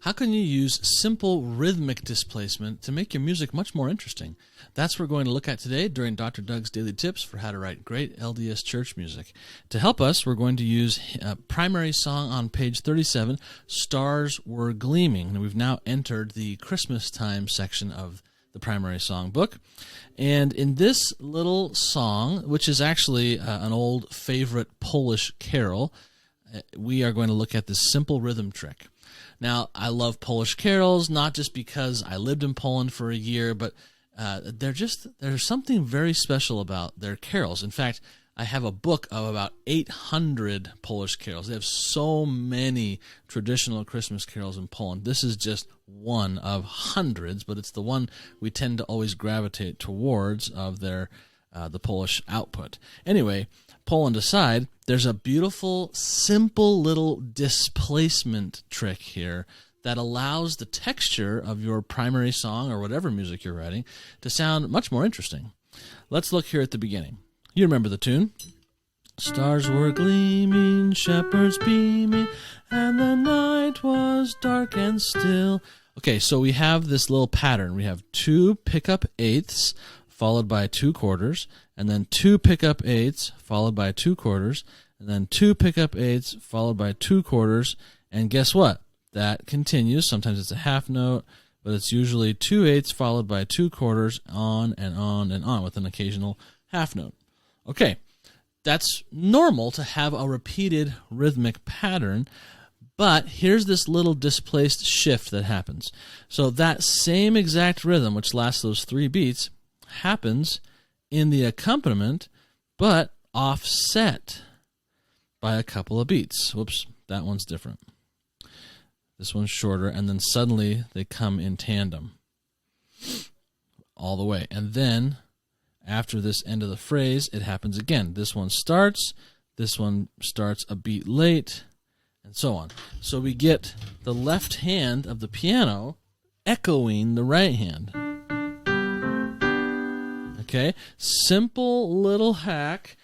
How can you use simple rhythmic displacement to make your music much more interesting? That's what we're going to look at today during Dr. Doug's Daily Tips for how to write great LDS church music. To help us, we're going to use a primary song on page 37, Stars Were Gleaming. And we've now entered the Christmas time section of the primary song book. And in this little song, which is actually an old favorite Polish carol, we are going to look at this simple rhythm trick. Now, I love Polish carols, not just because I lived in Poland for a year, but there's something very special about their carols. In fact, I have a book of about 800 Polish carols. They have so many traditional Christmas carols in Poland. This is just one of hundreds, but it's the one we tend to always gravitate towards of the Polish output. Anyway, Poland aside, there's a beautiful, simple little displacement trick here that allows the texture of your primary song or whatever music you're writing to sound much more interesting. Let's look here at the beginning. You remember the tune. Stars were gleaming, shepherds beaming, and the night was dark and still. Okay, so we have this little pattern. We have two pickup eighths followed by two quarters, and then two pickup eighths followed by two quarters, and then two pickup eighths followed by two quarters, and guess what? That continues. Sometimes it's a half note, but it's usually 2/8 followed by 2/4, on and on and on, with an occasional half note. Okay, that's normal to have a repeated rhythmic pattern, but here's this little displaced shift that happens. So that same exact rhythm, which lasts those 3 beats, happens in the accompaniment, but offset by a couple of beats. Whoops, that one's different. This one's shorter, and then suddenly they come in tandem all the way. And then after this end of the phrase, it happens again. This one starts a beat late, and so on. So we get the left hand of the piano echoing the right hand. Okay, simple little hack.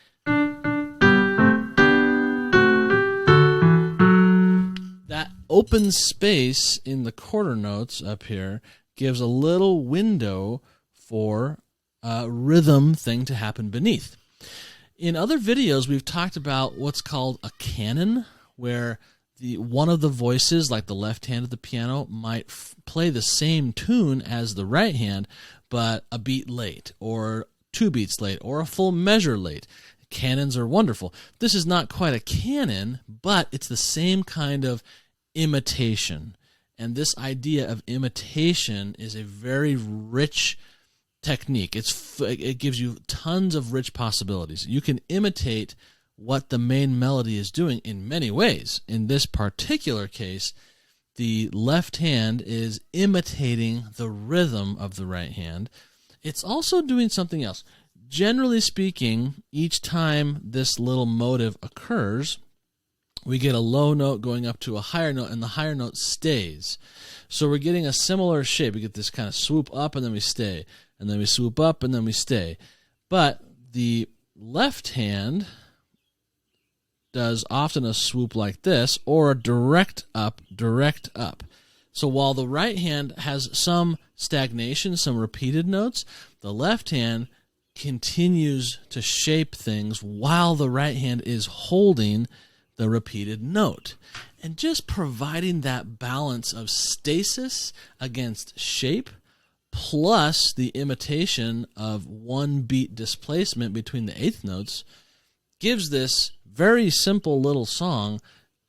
That open space in the quarter notes up here gives a little window for a rhythm thing to happen beneath. In other videos, we've talked about what's called a canon, where one of the voices, like the left hand of the piano, might play the same tune as the right hand, but a beat late, or 2 beats late, or a full measure late. Canons are wonderful. This is not quite a canon, but it's the same kind of imitation. And this idea of imitation is a very rich technique. It gives you tons of rich possibilities. You can imitate what the main melody is doing in many ways. In this particular case, the left hand is imitating the rhythm of the right hand. It's also doing something else. Generally speaking, each time this little motive occurs, we get a low note going up to a higher note, and the higher note stays. So we're getting a similar shape. We get this kind of swoop up, and then we stay. And then we swoop up, and then we stay. But the left hand does often a swoop like this, or a direct up, direct up. So while the right hand has some stagnation, some repeated notes, the left hand continues to shape things while the right hand is holding the repeated note. And just providing that balance of stasis against shape, plus the imitation of 1 beat displacement between the eighth notes, gives this very simple little song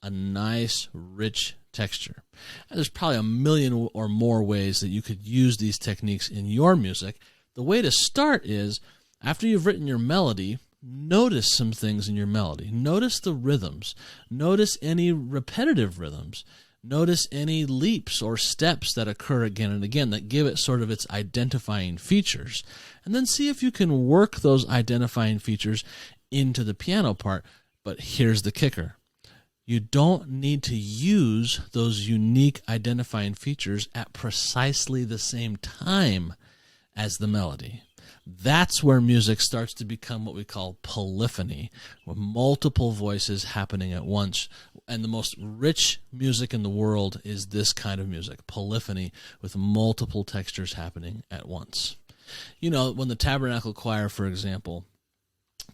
a nice, rich texture. And there's probably a million or more ways that you could use these techniques in your music. The way to start is, after you've written your melody, notice some things in your melody. Notice the rhythms. Notice any repetitive rhythms. Notice any leaps or steps that occur again and again that give it sort of its identifying features. And then see if you can work those identifying features into the piano part. But here's the kicker. You don't need to use those unique identifying features at precisely the same time as the melody. That's where music starts to become what we call polyphony, with multiple voices happening at once. And the most rich music in the world is this kind of music, polyphony, with multiple textures happening at once. You know, when the tabernacle choir, for example,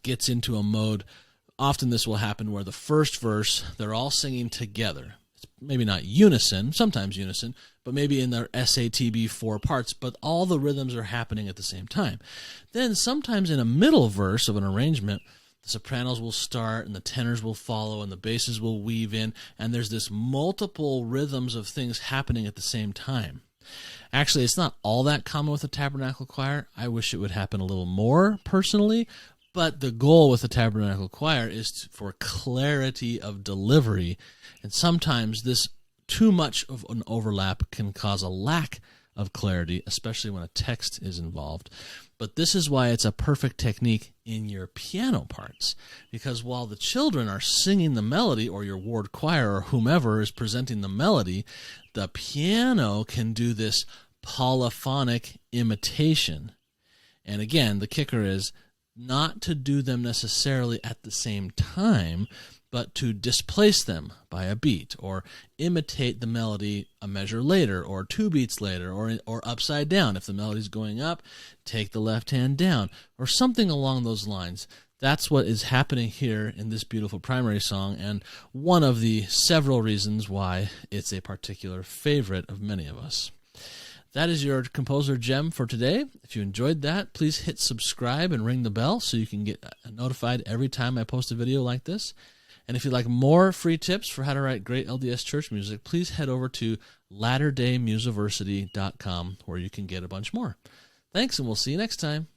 gets into a mode, often this will happen where the first verse, they're all singing together. It's maybe not unison, sometimes unison, but maybe in their SATB 4 parts, but all the rhythms are happening at the same time. Then sometimes in a middle verse of an arrangement, the sopranos will start and the tenors will follow and the basses will weave in, and there's this multiple rhythms of things happening at the same time. Actually, it's not all that common with the tabernacle choir. I wish it would happen a little more personally, but the goal with the tabernacle choir is for clarity of delivery, and sometimes this too much of an overlap can cause a lack of clarity, especially when a text is involved. But this is why it's a perfect technique in your piano parts, because while the children are singing the melody, or your ward choir or whomever is presenting the melody, the piano can do this polyphonic imitation. And again, the kicker is not to do them necessarily at the same time, but to displace them by a beat, or imitate the melody a measure later, or 2 beats later, or upside down. If the melody's going up, take the left hand down, or something along those lines. That's what is happening here in this beautiful primary song, and one of the several reasons why it's a particular favorite of many of us. That is your composer gem for today. If you enjoyed that, please hit subscribe and ring the bell so you can get notified every time I post a video like this. And if you'd like more free tips for how to write great LDS church music, please head over to latterdaymusiversity.com, where you can get a bunch more. Thanks, and we'll see you next time.